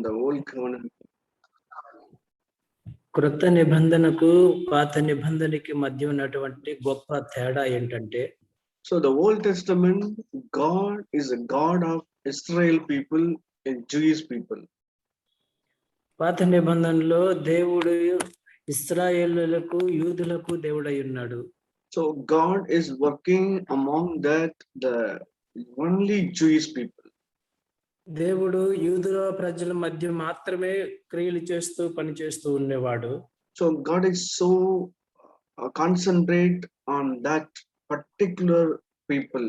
the old covenant. క్రొత్త నిబంధనకు పాత నిబంధనకి మధ్య ఉన్నటువంటి గొప్ప తేడా ఏంటంటే, So the Old Testament, God is a God of Israel people and Jewish people. పాత నిబంధనలో దేవుడు ఇశ్రాయేలులకు యూదులకు దేవుడై ఉన్నాడు. So God is working among that the only Jewish people. దేవుడు యూదుల ప్రజల మధ్య మాత్రమే క్రియలు చేస్తూ పని చేస్తూ ఉండేవాడు. So God is so concentrate on that particular people.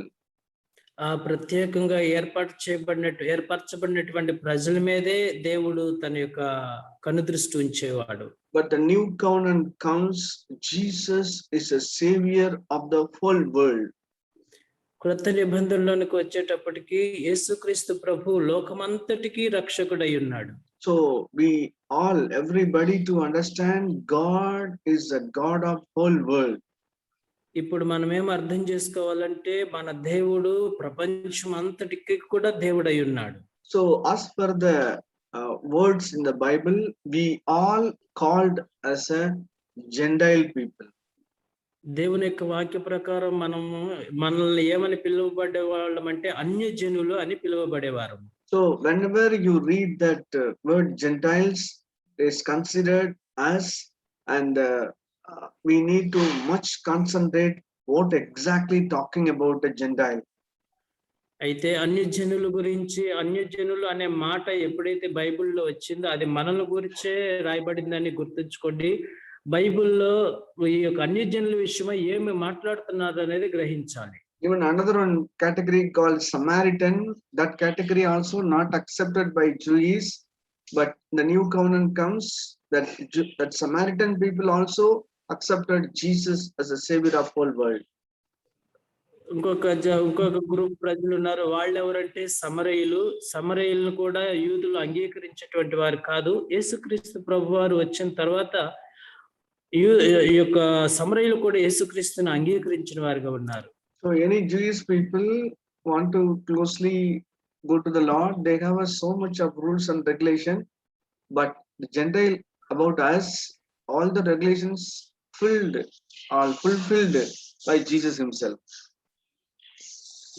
ఆ ప్రత్యేకంగా ఏర్పరచబడినటువంటి ప్రజల మీదే దేవుడు తన యొక్క కనుదృష్టి ఉంచేవాడు. But the new covenant comes, Jesus is a savior of the whole world. క్రొత్త నిబంధనలోనికి వచ్చేటప్పటికి యేసుక్రీస్తు ప్రభు లోకమంతటికి రక్షకుడై ఉన్నాడు. So we all, everybody to understand, God is a God of whole world. ఇప్పుడు మనం ఏం అర్థం చేసుకోవాలంటే, మన దేవుడు ప్రపంచం అంతటికి కూడా దేవుడై ఉన్నాడు. So as per the words in the Bible, we all called as a Gentile people. దేవుని యొక్క వాక్య ప్రకారం మనల్ని ఏమని పిలువబడే వాళ్ళం అంటే అన్యజనులు అని పిలువబడేవారు. So whenever you read that word Gentiles is considered as, and we need to much concentrate what exactly talking about a Gentile. అయితే అన్యజనులు అనే మాట ఎప్పుడైతే బైబిల్లో వచ్చిందో అది మనల్ని గురించే రాయబడిందని గుర్తుంచుకోండి. బైబిల్లో ఈ యొక్క అన్యజనుల విషయమై ఏమి మాట్లాడుతున్నారు అనేది గ్రహించాలి. Even another one category called Samaritan, that category also not accepted by Jews, but the new covenant comes that Samaritan people also accepted Jesus as a savior of whole world. ఇంకొక గ్రూప్ ప్రజలు ఉన్నారు. వాళ్ళు ఎవరంటే సమరయులు కూడా యూదులు అంగీకరించేటువంటి వారు కాదు. యేసుక్రీస్తు ప్రభు వారు వచ్చిన తర్వాత ఈ యొక్క సమరయులు కూడా యేసుక్రీస్తుని అంగీకరించిన వారుగా ఉన్నారు. So any Jewish people want to closely go to the Lord, they have so much of rules and regulation, but the Gentile about us, all the regulations fulfilled by Jesus himself.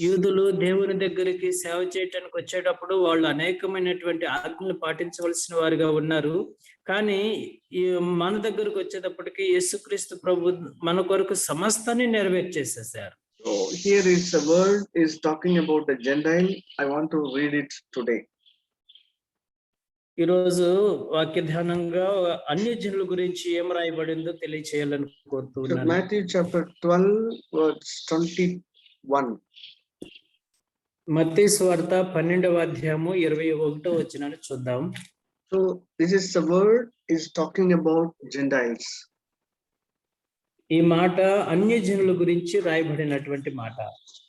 యూదులు దేవుని దగ్గరికి సేవ చేయడానికి వచ్చేటప్పుడు వాళ్ళు అనేకమైనటువంటి ఆజ్ఞలు పాటించవలసిన వారుగా ఉన్నారు. కానీ మన దగ్గరకు వచ్చేటప్పటికి యేసుక్రీస్తు ప్రభు మన కొరకు సమస్తాన్ని నెరవేర్చేసేసారు. So here is the word is talking about the Gentile. I want to read it today. ఈరోజు వాక్య ధ్యానంగా అన్యజనుల గురించి ఏం రాయబడిందో తెలియచేయాలని కోరుతున్నాను. Matthew chapter 12 verse 21. మత్తయి సువార్త 12వ అధ్యాయము 21వ వచనాన్ని చూద్దాం. So this is the word is talking about Gentiles. ఈ మాట అన్యజనుల గురించి రాయబడినటువంటి మాట.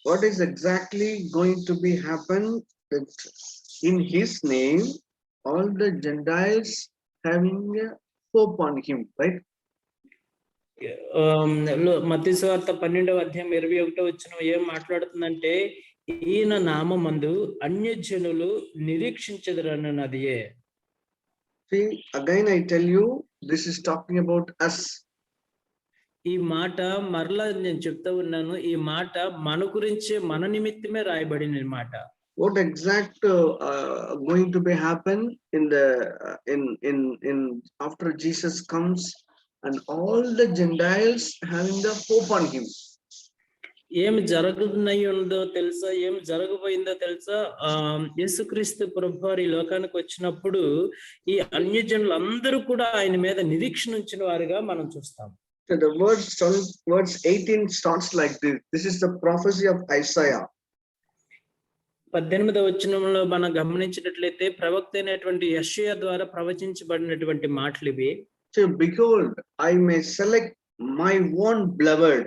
What is exactly going to be happen that in his name all the Gentiles having hope on him, right? మత్తయి సువార్త 12వ అధ్యాయం 21వ వచనం ఏం మాట్లాడుతుందంటే, ఈయన నామమందు అన్యజనులు నిరీక్షించెదరన్నదియే. See, again I tell you, this is talking about us. ఈ మాట మరలా నేను చెప్తా ఉన్నాను, ఈ మాట మన గురించే, మన నిమిత్తమే రాయబడిన మాట. What exact going to be happen in the in after Jesus comes and all the Gentiles having the hope on him. ఏం జరగబోయిందో తెలుసా? ఏం జరగబోయిందో తెలుసా? యేసుక్రీస్తు ప్రభువారు ఈ లోకానికి వచ్చినప్పుడు ఈ అన్యజనులు అందరూ కూడా ఆయన మీద నిరీక్షణ ఉంచిన వారుగా మనం చూస్తాం. So the verse 18 starts like this. This is the prophecy of Isaiah. 18వ వచనంలో మనం గమనించినట్లయితే ప్రవక్త అయినటువంటి యెషయా ద్వారా ప్రవచించబడినటువంటి మాటలు ఇవి. So behold, I may select my own beloved.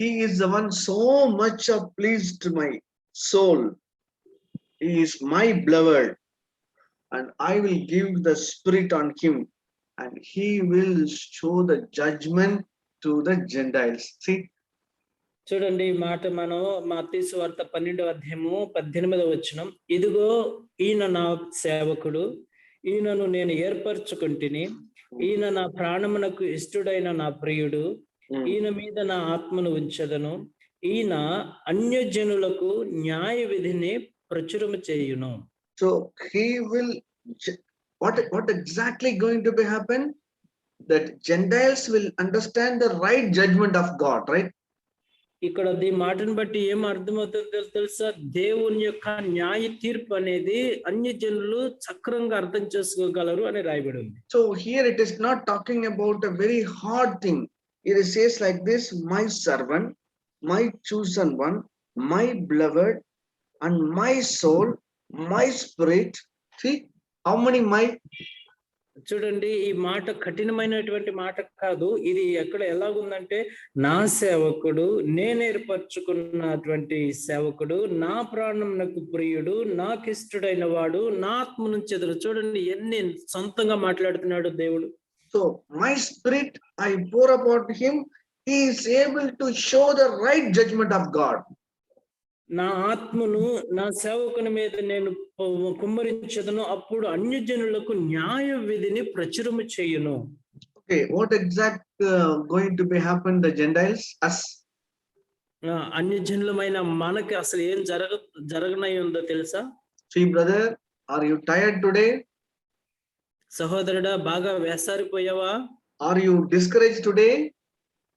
He is the one so much pleased to my soul. He is my beloved, and I will give the spirit on him, and he will show the judgment to the Gentiles. See, చూడండి ఈ మాట మనం మత్తయి సువార్త 12వ అధ్యాయము 18వ వచనం. ఇదిగో ఈయన నా సేవకుడు, ఈయనను నేను ఏర్పరచుకుంటుని, ఈయన నా ప్రాణమునకు ఇష్టడైన నా ప్రియుడు, ఈయన మీద నా ఆత్మను ఉంచెదను, ఈయన అన్యజనులకు న్యాయ విధిని ప్రచురము చేయును. So he will, what exactly going to be happen? That Gentiles will understand the right judgment of God, right? ఇక్కడ ఈ మాటను బట్టి ఏం అర్థమవుతుందో తెలుసా? దేవుని యొక్క న్యాయ తీర్పు అనేది అన్య జనులు సక్రంగా అర్థం చేసుకోగలరు అని రాయబడి ఉంది. So here it is not talking about a very hard thing. It says like this: my servant, my chosen one, my beloved, and my soul, my spirit. See how many my? చూడండి, ఈ మాట కఠినమైనటువంటి మాట కాదు. ఇది ఎక్కడ ఎలాగుందంటే, నా సేవకుడు, నేను ఏర్పరచుకున్నటువంటి సేవకుడు, నా ప్రాణమునకు ప్రియుడు, నాకు ఇష్టడైన వాడు, నా ఆత్మ నుంచి ఎదురు. చూడండి ఎన్ని సొంతంగా మాట్లాడుతున్నాడు దేవుడు. So my spirit I pour upon him. He is able to show the right judgment of God. నా ఆత్మను నా సేవకుని మీద నేను కుమ్మరించదను, అప్పుడు అన్యజనులకు న్యాయ విధిని ప్రచురము చేయును. Okay, what exact going to be happen the Gentiles? Us. అన్యజనులమైన మనకి అసలు ఏం జరగనై ఉందో తెలుసా? See brother, are you tired today? సహోదరుడా, బాగా వేసారిపోయావా? Are you discouraged today?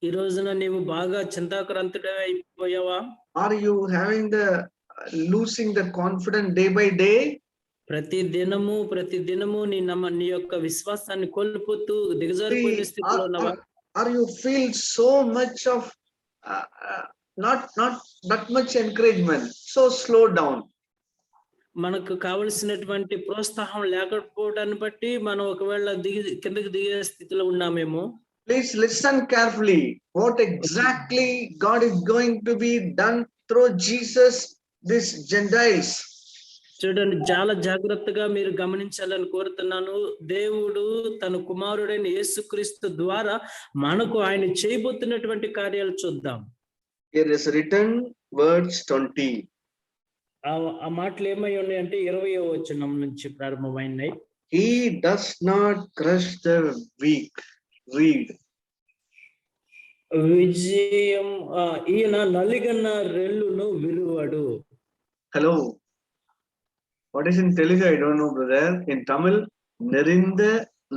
ఈ రోజున నీవు బాగా చింతాక్రాంతుడే అయిపోయావా? Are you having the losing the confidence day by day? ప్రతి దినము నీ యొక్క విశ్వాసాన్ని కోల్పోతూ దిగజారిపోయిన స్థితిలో ఉన్నావా? Are you feel so much of not that much encouragement, so slow down? మనకు కావలసినటువంటి ప్రోత్సాహం లేకపోవడాన్ని బట్టి మనం ఒకవేళ కిందకి దిగే స్థితిలో ఉన్నామేమో. Please listen carefully. What exactly God is going to be done through Jesus, these Gentiles? చూడండి, చాలా జాగ్రత్తగా మీరు గమనించాలని కోరుతున్నాను. దేవుడు తన కుమారుడైన యేసుక్రీస్తు ద్వారా మనకు ఆయన చేయబోతున్నటువంటి కార్యాలు చూద్దాం. Here is written verse 20. ఆ మాటలు ఏమై ఉన్నాయంటే 20వ వచనం నుంచి ప్రారంభమైనాయి. He does not crush the weak. Read. విజయం ఈయన నలిగన్న రెల్లును విరువడు. Hello. What is in Telugu? I don't know, brother. In Tamil, nerinda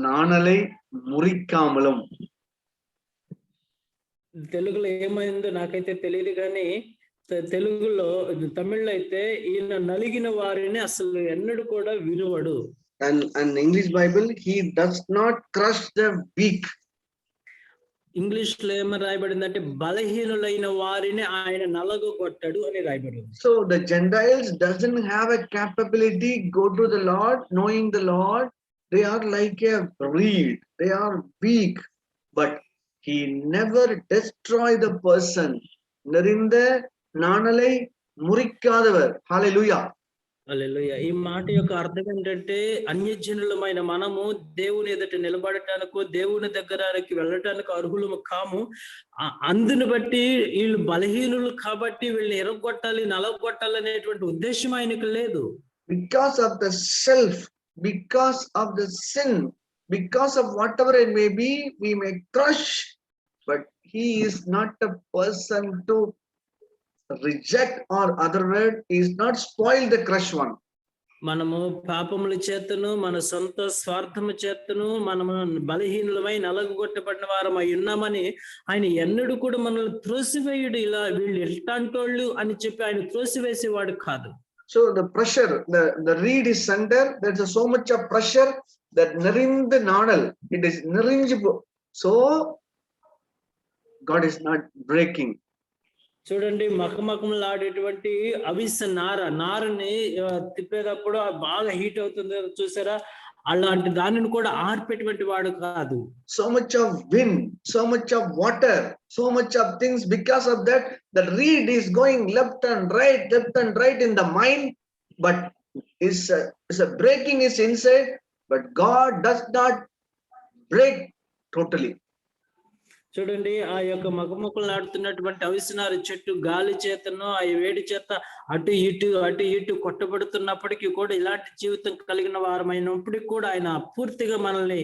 naanalai murikkamalum. తెలుగులో ఏమైందో నాకైతే తెలియదు, కానీ తెలుగులో తమిళ్లో అయితే ఈయన నలిగిన వారిని అసలు ఎన్నడూ కూడా విరువడు. And English Bible, he does not crush the weak. English లో ఏమని రాయబడిందంటే బలహీనులైన వారిని ఆయన నలగొట్టడు అని రాయబడింది. So the Gentiles doesn't have a capability go to the Lord knowing the Lord. They are like a reed. They are weak, but he never destroy the person. Narinde nanalai murikkadavar. Hallelujah. హల్లెలూయా. ఈ మాట యొక్క అర్థం ఏంటంటే, అన్యజనులమైన మనము దేవుని ఎదుట నిలబడటానికి, దేవుని దగ్గరికి వెళ్ళటానికి అర్హులము కాము. అందుని బట్టి వీళ్ళు బలహీనులు కాబట్టి వీళ్ళని ఎరగొట్టాలి, నలగొట్టాలి అనేటువంటి ఉద్దేశం ఆయనకు లేదు. Because of the self, because of the sin, because of whatever it may be, we may crush, but he is not a person to reject, or other word is not spoil the crush one. మనము పాపముల చేతను, మన సొంత స్వార్థము చేతను మనము బలహీనులమై నలగొట్టబడిన వారమై ఉన్నామని ఆయన ఎన్నడూ కూడా మనల్ని త్రోసివేయుడు. ఇలా వీళ్ళు ఎట్లాంటోళ్ళు అని చెప్పి ఆయన త్రోసివేసేవాడు కాదు. So the pressure, the reed is under, there's so much of pressure that narind nanal, it is narinjibu. So God is not breaking. చూడండి, మకమకములాడేటువంటి అవిస నారని తిప్పేటప్పుడు బాగా హీట్ అవుతుంది చూసారా, అలాంటి దానిని కూడా ఆర్పేటువంటి వాడు కాదు. So much of wind, so much of water, so much of things. Because of that, the reed is going left and right in the mind, but is a breaking is inside. But God does not break totally. చూడండి ఆ యొక్క మగమొక్కలాడుతున్నటువంటి అవిసెనారు చెట్టు గాలి చేతను ఆ వేడి చేత అటు ఇటు కొట్టబడుతున్నప్పటికీ కూడా ఇలాంటి జీవితం కలిగిన వారమైనప్పటికీ కూడా ఆయన పూర్తిగా మనల్ని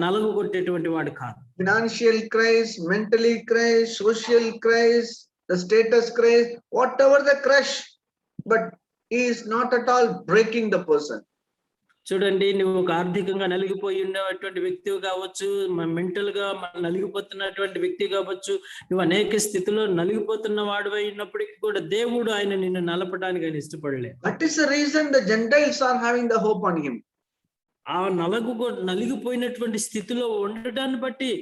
నలుగుగొట్టేటువంటి వాడు కాదు. Financial crisis, mentally crisis, social crisis, the status crisis, whatever the crush, but he is not at all breaking the person. చూడండి నువ్వు ఒక ఆర్థికంగా నలిగిపోయి ఉండేటువంటి వ్యక్తి కావచ్చు, మెంటల్ గా నలిగిపోతున్నటువంటి వ్యక్తి కావచ్చు, నువ్వు అనేక స్థితిలో నలిగిపోతున్న వాడు అయినప్పటికీ కూడా దేవుడు ఆయన నిన్ను నలపడానికి ఆయన ఇష్టపడలేదు. That is the reason the Gentiles are having the hope on him. ఆ నలిగిపోయినటువంటి స్థితిలో ఉండటాన్ని బట్టి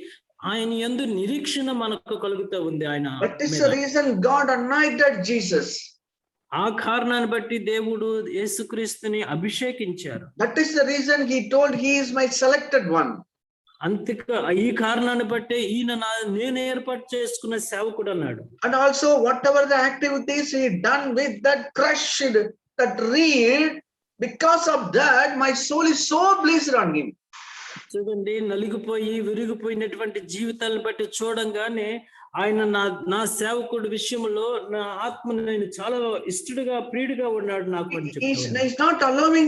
ఆయన యందు నిరీక్షణ మనకు కలుగుతూ ఉంది. ఆయన That is the reason God anointed Jesus. ఆ కారణాన్ని బట్టి దేవుడు యేసుక్రీస్తుని అభిషేకించారు. That is the reason he told he is my selected one. అంతేకా ఈ కారణాన్ని బట్టి ఈయన నేను ఏర్పాటు చేసుకున్న సేవకుడు అన్నాడు. And also whatever the activities he done with that crushed, that reed, because of that my soul is so blessed on him. చూడండి నలిగిపోయి విరిగిపోయినటువంటి జీవితాలను బట్టి చూడంగానే ఆయన నా సేవకుడి విషయంలో నా ఆత్మను నేను చాలా ఇష్టడుగా ప్రియుడిగా ఉన్నాడు నాకు అని చెప్తాడు. He's not allowing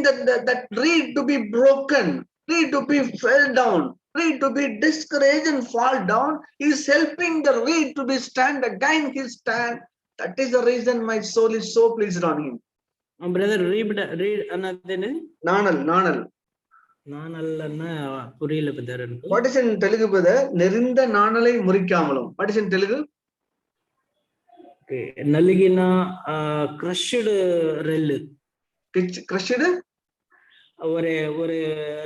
that reed to be broken, reed to be fell down, reed to be discouraged and fall down. He's helping the reed to be stand again his stand. That is the reason my soul is so pleased on him. Brother read అన్నదేనే నానల్ నానల్లన్న పురియల brother అనుకో. What is in Telugu brother? నెరింద నానలై మురికామలం. What is in Telugu? నలిగిన crushed రెల్. Crushed? ஒரு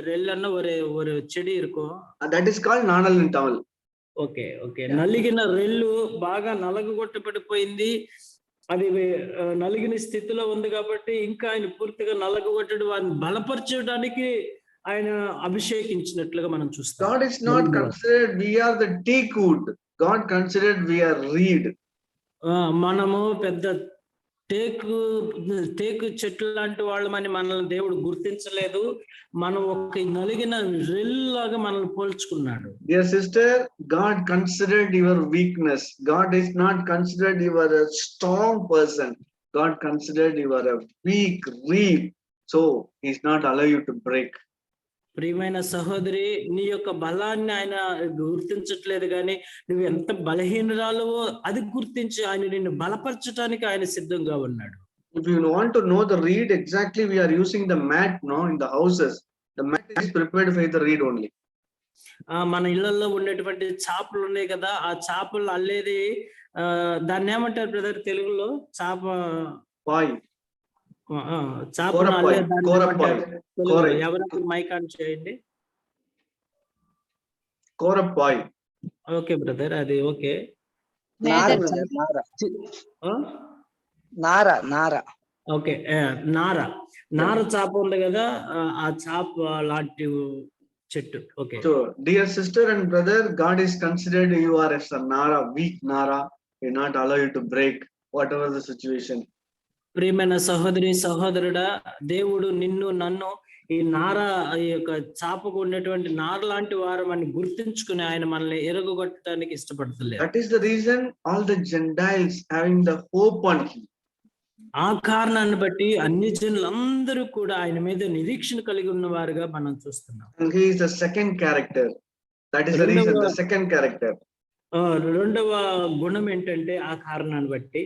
ரெல் அண்ணா ஒரு செடி இருக்கும். That is called Nanal in Tamil. Okay నలిగిన రెల్లు బాగా నలగగొట్టబడిపోయింది. అది నలిగిన స్థితిలో ఉంది కాబట్టి ఇంకా ఆయన పూర్తిగా నలగగొట్టడం వారిని బలపరచడానికి ఆయన అభిషేకించినట్లుగా మనం చూస్తాం. God is not considered we are the teak wood. God considered we are reed. మనము పెద్ద టేకు చెట్లు లాంటి వాళ్ళమని మనల్ని దేవుడు గుర్తించలేదు. మనం ఒక నలిగిన రెల్లాగా మనల్ని పోల్చుకున్నాడు. Dear sister, God considered your weakness. God is not considered you are a strong person. God considered you are a weak reed. So he is not allow you to break. ప్రియమైన సహోదరి, నీ యొక్క బలాన్ని ఆయన గుర్తించట్లేదు, కానీ నువ్వు ఎంత బలహీనరాలువో అది గుర్తించి ఆయన నిన్ను బలపరచడానికి ఆయన సిద్ధంగా ఉన్నాడు. If you want to know the reed, exactly we are using the mat in the houses. The mat is prepared for the reed only. మన ఇళ్లలో ఉండేటువంటి చాపలు ఉన్నాయి కదా, ఆ చాపలు అల్లేది దాన్ని ఏమంటారు బ్రదర్ తెలుగులో? పాయ్. ఎవరికి మైక్ ఆన్ చేయండి. కోరపాయ్. ఓకే బ్రదర్, అది ఓకే. ఓకే, నార చాప ఉంది కదా, ఆ చాప లాంటి చెట్టు. Okay. So dear sister and brother, God is considered you are as a nara, weak nara. He will not allow you to break whatever the situation. ప్రియమైన సహోదరి సహోదరుడా, దేవుడు నిన్ను నన్ను ఈ యొక్క చాపకు ఉన్నటువంటి నార లాంటి వారం అని గుర్తించుకుని ఆయన మనల్ని ఎరగొట్టడానికి ఇష్టపడతలేదు. That is the reason all the Gentiles having the hope on him. ఆ కారణాన్ని బట్టి అన్ని జనులందరూ కూడా ఆయన మీద నిరీక్షణ కలిగి ఉన్న వారుగా మనం చూస్తున్నాం. And he is the second character. That is the reason, the second character. రెండవ గుణం ఏంటంటే ఆ కారణాన్ని బట్టి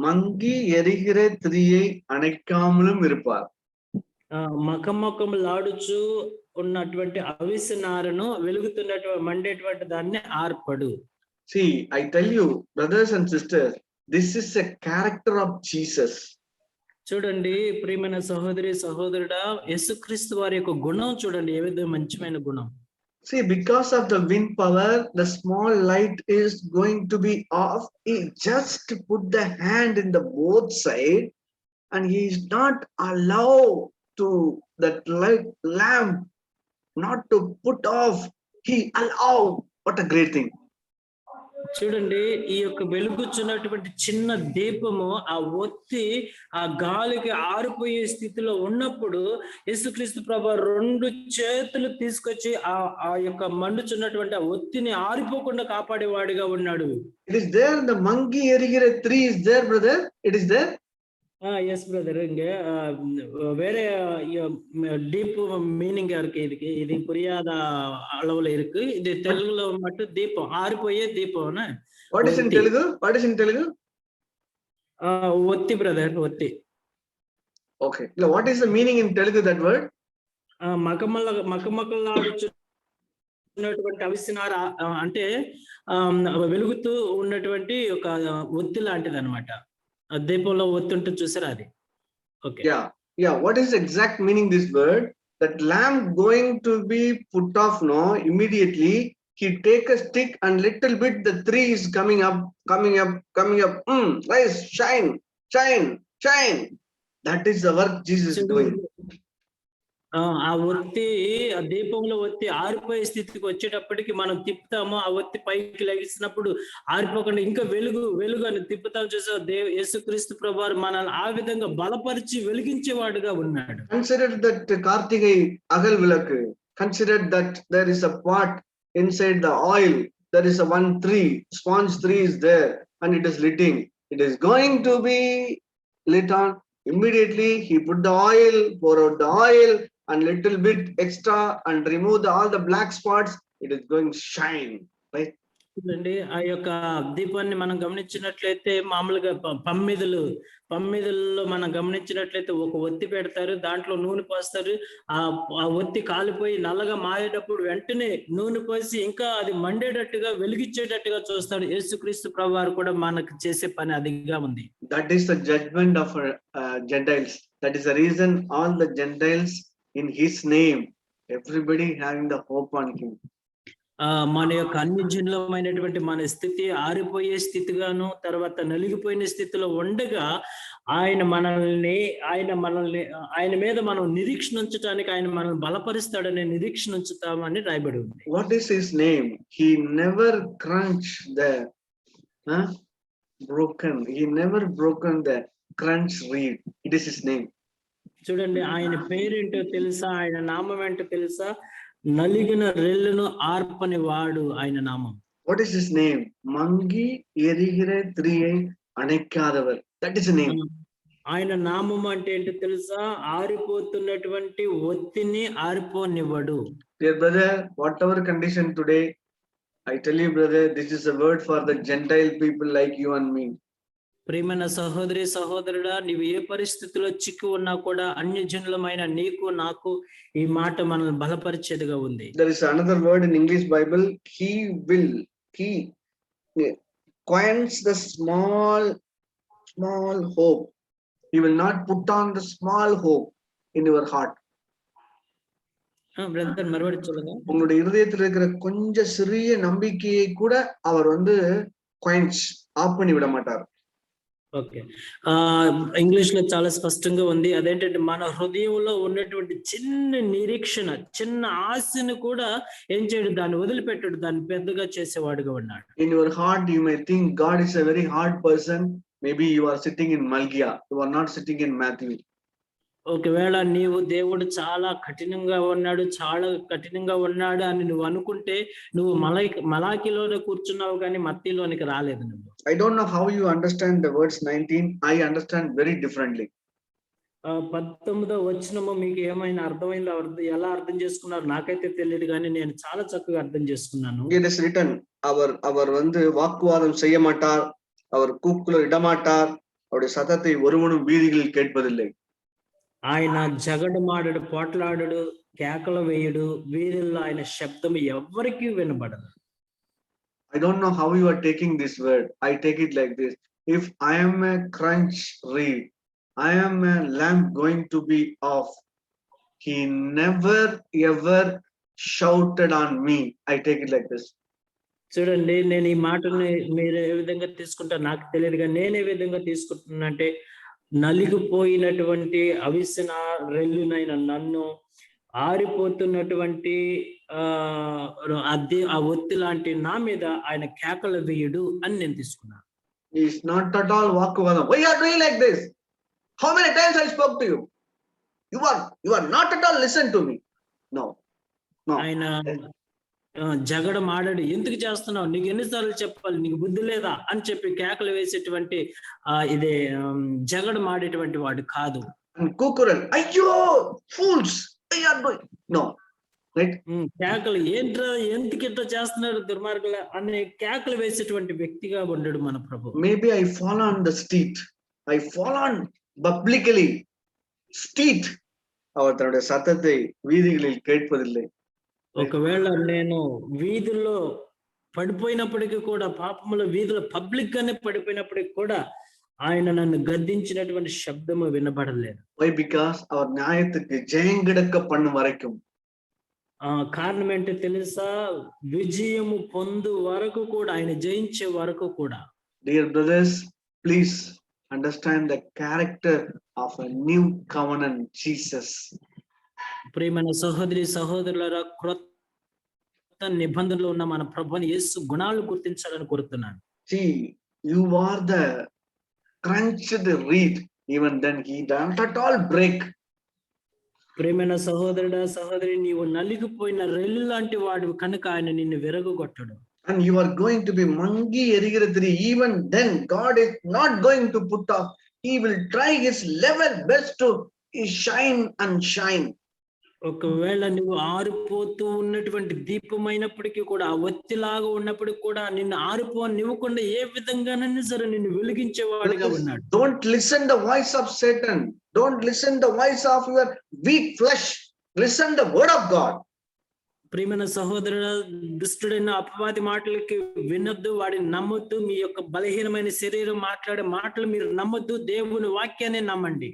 మంగి ఎరిగిరే త్రియై అణైకాములం ఇరుపార్. మకమకములాడుచు ఉన్నటువంటి అవిసె నారను వెలుగుతున్నటువంటి మండేటువంటి దాన్ని ఆర్పడు. See, I tell you, brothers and sisters, this is a character of Jesus. చూడండి ప్రియమైన సహోదరి సహోదరుడా, యేసుక్రీస్తు వారి యొక్క గుణం చూడండి ఏ విధంగా మంచిమైన గుణం. See, because of the wind power, the small light is going to be off. He just put the hand in the both side, and he is not allowed to that light lamp not to put off. He allowed. What a great thing! చూడండి, ఈ యొక్క వెలుగుచున్నటువంటి చిన్న దీపము ఆ ఒత్తి ఆ గాలికి ఆరిపోయే స్థితిలో ఉన్నప్పుడు యేసుక్రీస్తు ప్రభు 2 చేతులు తీసుకొచ్చి ఆ యొక్క మండుచున్నటువంటి ఆ ఒత్తిని ఆరిపోకుండా కాపాడేవాడిగా ఉన్నాడు. It is there, the monkey erigere tree is there, brother. It is there. Yes brother. ఇంక வேற டீப் மீனிங் இருக்கு இதுக்கு. இது புரியாத அளவுல இருக்கு. இது தெலுங்குல மட்டும் தீபம், ஆறிపోయే దీపం. What is in Telugu? What is in Telugu? ఒత్తి బ్రదర్, ఒత్తి. Okay. Now, what is the meaning in Telugu that word? మకమకలాడుచున్నటువంటి అవిసినార అంటే వెలుగుతూ ఉన్నటువంటి ఒక ఒత్తి లాంటిది అనమాట. దీపంలో ఒత్తి ఉంటుంది చూసారా, అది. Okay. Yeah. What is the exact meaning this word? That lamp going to be put off, no, immediately he take a stick and little bit the tree is coming up. Rise, shine. That is the work Jesus is doing. ఆ ఒత్తి, ఆ దీపంలో ఒత్తి ఆరిపోయే స్థితికి వచ్చేటప్పటికి మనం తిప్పుతాము, ఆ ఒత్తి పైకి లెగిసినప్పుడు ఆరిపోకుండా ఇంకా వెలుగు అని తిప్పుతాం చూసా. యేసుక్రీస్తు ప్రభువారు మనల్ని ఆ విధంగా బలపరిచి వెలిగించేవాడుగా ఉన్నాడు. Consider that Kartigai Agal Vilakku. Consider that there is a pot inside the oil. There is a one tree, sponge tree is there, and it is lighting. It is going to be lit on. Immediately he put the oil, pour out the oil, and little bit extra, and remove all the black spots. It is going to shine, right? చూడండి, ఆ యొక్క దీపాన్ని మనం గమనించినట్లయితే మామూలుగా పమ్మిదల్లో మనం గమనించినట్లయితే ఒక ఒత్తి పెడతారు, దాంట్లో నూనె పోస్తారు. ఆ ఒత్తి కాలిపోయి నల్లగా మారేటప్పుడు వెంటనే నూనె పోసి ఇంకా అది మండేటట్టుగా వెలిగించేటట్టుగా చూస్తాడు. యేసుక్రీస్తు ప్రభువారు కూడా మనకు చేసే పని అదిగా ఉంది. That is the judgment of Gentiles. That is the reason all the Gentiles in his name, everybody having the hope on him. మన యొక్క అన్యజనులమైనటువంటి మన స్థితి ఆరిపోయే స్థితిగాను, తర్వాత నలిగిపోయిన స్థితిలో ఉండగా ఆయన మీద మనం నిరీక్షణ ఉంచడానికి, ఆయన మనల్ని బలపరుస్తాడనే నిరీక్షణ ఉంచుతామని రాయబడి ఉంది. What is his name? He never crunch the broken. He never broken the crunch reed. It is his name. చూడండి, ఆయన పేరేంటో తెలుసా? ఆయన నామం ఏంటో తెలుసా? నలిగిన రెల్లును ఆర్పని వాడు ఆయన నామం. What is his name? Mangi erigire triyai anakkadavar. That is the name. ఆయన నామం అంటే ఏంటో తెలుసా? ఆరిపోతున్నటువంటి ఒత్తిని ఆరిపోనివ్వడు. Dear brother, whatever condition today, I tell you brother, this is a word for the Gentile people like you and me. ప్రియమైన సహోదరి సహోదరుడా, నీవు ఏ పరిస్థితిలో చిక్కి ఉన్నా కూడా అన్యజనులమైన నీకు నాకు ఈ మాట మనల్ని బలపరిచేదిగా ఉంది. There is another word in English Bible. He quench the small hope. He will not put on the small hope in your heart. Brother மறுபடியும் சொல்லுங்க. உங்களுடைய இதயத்தில் இருக்கிற கொஞ்சம் சிறிய நம்பிக்கையை கூட அவர் quench ஆஃப் பண்ணி விட மாட்டார். ఓకే. ఇంగ్లీష్ లో చాలా స్పష్టంగా ఉంది. అదేంటంటే మన హృదయంలో ఉన్నటువంటి చిన్న నిరీక్షణ, చిన్న ఆశను కూడా ఏం చేయడు, దాన్ని వదిలిపెట్టడు, దాన్ని పెద్దగా చేసేవాడుగా ఉన్నాడు. In your heart you may think God is a very hard person. Maybe you are sitting in Malgia. You are not sitting in Matthew. ఒకవేళ నీవు దేవుడు చాలా కఠినంగా ఉన్నాడు అని నువ్వు అనుకుంటే నువ్వు మలాకిలోనే కూర్చున్నావు కానీ మత్తీలోనికి రాలేదు నువ్వు. I don't know how you understand the words 19. I understand very differently. 19వ వచనము మీకు ఏమైనా అర్థమైందో, ఎలా అర్థం చేసుకున్నారు నాకైతే తెలియదు, కానీ నేను చాలా చక్కగా అర్థం చేసుకున్నాను. It is written, அவர் வாக்குவாதம் செய்ய மாட்டார், அவர் கூக்குல இடமாட்டார், அவருடைய சத்தத்தை ஒருவனும் வீதிகளில் கேட்பதில்லை. ఆయన జగడమాడడు, పోట్లాడడు, కేకలు వేయడు, వీధుల్లో ఆయన శబ్దం ఎవరికి వినబడదు. I don't know how you are taking this word. I take it like this. If I am a crunch reed, I am a lamp going to be off. He never ever shouted on me. I take it like this. చూడండి, నేను ఈ మాటని మీరు ఏ విధంగా తీసుకుంటారో నాకు తెలియదు, కానీ నేను ఏ విధంగా తీసుకుంటున్నానంటే, నలిగిపోయినటువంటి అవిసిన రెల్లునైన నన్ను ఆరిపోతున్నటువంటి ఆ ఒత్తి లాంటి నా మీద ఆయన కేకలు వేయుడు అని నేను తీసుకున్నాను. He is not at all Vakuvadam. Why you are doing like this? How many times I spoke to you? You are not at all listen to me. No. ఆయన జగడ మాడాడు, ఎందుకు చేస్తున్నావు, నీకు ఎన్నిసార్లు చెప్పాలి, నీకు బుద్ధి లేదా అని చెప్పి కేకలు వేసేటువంటి ఇదే జగడ మాడేటువంటి వాడు కాదు. Kukural, అయ్యో fools, why you are doing? No. Right? కేకలు ఏంట్రా, ఎందుకు ఇట్లా చేస్తున్నారు దుర్మార్గుల అనే కేకలు వేసేటువంటి వ్యక్తిగా ఉండడు మన ప్రభు. Maybe I fall on the street. I fall on publicly street. ಅವತ್ತರಡೆ ಸತತೆ వీధిகளில் கேட்பதில்லை. ఒకవేళ నేను వీధుల్లో పడిపోయినప్పటికీ కూడా, పాపముల వీధుల పబ్లిక్ గానే పడిపోయినప్పటికీ కూడా ఆయన నన్ను గద్దించినటువంటి శబ్దము వినబడలేదు. Why? Because அவர் న్యాయத்துக்கு ஜெயங்கெடுக்க பண்ணும் வரைக்கும். కారణం ఏంటో తెలుసా? విజయము పొందు వరకు కూడా, ఆయన జయించే వరకు కూడా. Dear brothers, please understand the character of a new covenant Jesus. ప్రియమైన సహోదరి సహోదరులారా, క్రొత్త నిబంధనలో ఉన్న మన ప్రభువుని యేసు గుణాలు గుర్తించాలని కోరుతున్నాను. See, you are the crunched reed, even then he don't at all break. ప్రియమైన సహోదరుడా సహోదరి, నీవు నలిగిపోయిన రెల్లు లాంటి వాడు కనుక ఆయన నిన్ను విరగొట్టడు. And you are going to be mangi erigiradri, even then God is not going to put off. He will try his level best to shine and shine. ఒకవేళ నువ్వు ఆరిపోతూ ఉన్నటువంటి దీపమైనప్పటికీ కూడా, ఆ ఒత్తిలాగా ఉన్నప్పటికీ కూడా నిన్ను నివ్వకుండా ఏ విధంగానైనా సరే నిన్ను వెలిగించేవాడిగా ఉన్నాడు. Don't listen the voice of Satan. Don't listen the voice of your weak flesh. Listen the word of God. ప్రియమైన సహోదరుల, దుష్టుడైన అపవాది మాటలకి వినొద్దు, వాడిని నమ్మొద్దు. మీ యొక్క బలహీనమైన శరీరం మాట్లాడే మాటలు మీరు నమ్మొద్దు, దేవుని వాక్యాన్ని నమ్మండి.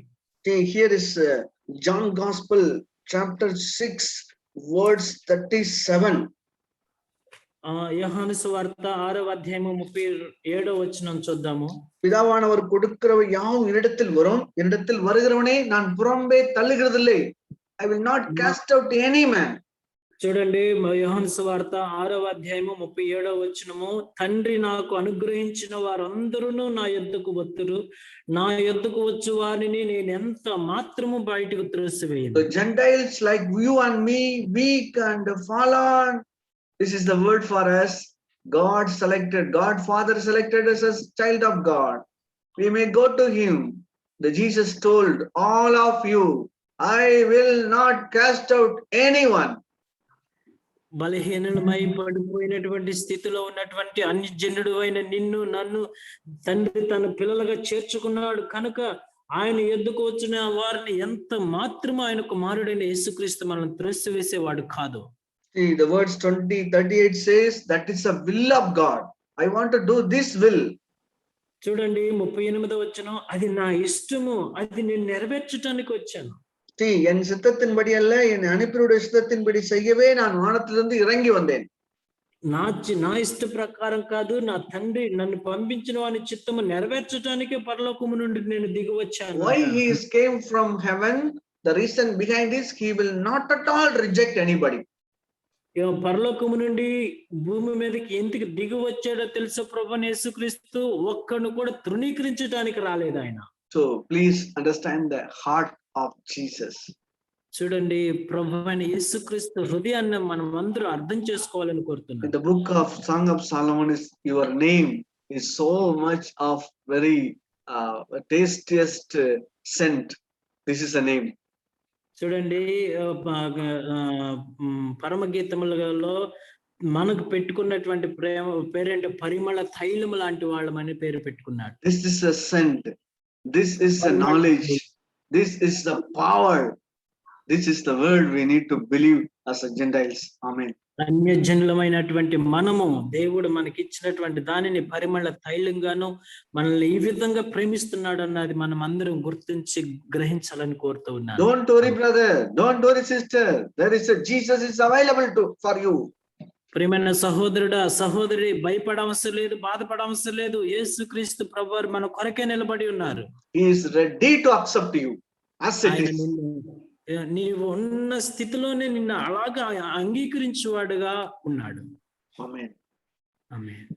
Here is John Gospel chapter 6 verse 37. யோహాను சுவார்த்த 6వ అధ్యాయము 37వ వచనం చూద్దాము. பிதாவானவர் கொடுக்கிறவை யாவும் என்னிடத்தில் வரும், என்னிடத்தில் வருகிறவனே நான் புறம்பே தள்ளுகிறதில்லை. I will not cast out any man. చూడండి, యోహాను సువార్త 6వ అధ్యాయము 37వ వచనము, తండ్రి నాకు అనుగ్రహించిన వారందరూ నా యొద్దకు వత్తురు, నా యొద్దకు వచ్చు వారిని నేను ఎంత మాత్రము బయటకు త్రోసివేయను. The Gentiles like you and me, weak and fallen, this is the word for us. God selected, God Father selected us as child of God. We may go to him. The Jesus told all of you, I will not cast out anyone. బలహీనమై పడిపోయినటువంటి స్థితిలో ఉన్నటువంటి అన్ని జనుడు అయిన నిన్ను నన్ను తండ్రి తన పిల్లలుగా చేర్చుకున్నాడు కనుక ఆయన ఎద్దుకు వచ్చిన వారిని ఎంత మాత్రము ఆయన కుమారుడైన యేసుక్రీస్తు మనల్ని త్రోసివేసేవాడు కాదు. See, the words 20:38 says that is a will of God. I want to do this will. చూడండి 38వ వచనం, అది నా ఇష్టము, అది నేను నెరవేర్చడానికి వచ్చాను. See, என் சித்தத்தின்படி அல்ல, என் அனுப்பினுடைய சித்தத்தின்படி செய்யவே நான் வானத்திலிருந்து இறங்கி வந்தேன். నా ఇష్ట ప్రకారం కాదు, నా తండ్రి నన్ను పంపించిన వాని చిత్తము నెరవేర్చడానికి పరలోకము నుండి నేను దిగి వచ్చాను. Why he came from heaven? The reason behind this, he will not at all reject anybody. పరలోకము నుండి భూమి మీదకి ఎందుకు దిగి వచ్చాడో తెలుసా? ప్రభువైన యేసుక్రీస్తు ఒక్కను కూడా తృణీకరించడానికి రాలేదు ఆయన. So please understand the heart of Jesus. చూడండి, ప్రభువైన యేసుక్రీస్తు హృదయాన్ని మనం అందరూ అర్థం చేసుకోవాలని కోరుతున్నాను. In the book of Song of Solomon, your name is so much of very tastiest scent. This is the name. చూడండి, పరమగీతములలో మనకు పెట్టుకున్నటువంటి పేరేంటి? పరిమళ తైలము లాంటి వాళ్ళమని పేరు పెట్టుకున్నాడు. This is a scent. This is a knowledge. This is the power. This is the word we need to believe as a Gentiles. Amen. అన్యజనులమైనటువంటి మనము దేవుడు మనకి ఇచ్చినటువంటి దానిని పరిమళ తైలంగాను మనల్ని ఈ విధంగా ప్రేమిస్తున్నాడు అన్నది మనం అందరం గుర్తించి గ్రహించాలని కోరుతూ ఉన్నాను. Don't worry, brother. Don't worry, sister. There is a Jesus is available for you. ప్రియమైన సహోదరుడా సహోదరి, భయపడవసరం లేదు, బాధపడవసరం లేదు. యేసుక్రీస్తు ప్రభువారు మన కొరకే నిలబడి ఉన్నారు. He is ready to accept you as it is. నీవు ఉన్న స్థితిలోనే నిన్ను అలాగా అంగీకరించేవాడుగా ఉన్నాడు. Amen. ఆమేన్.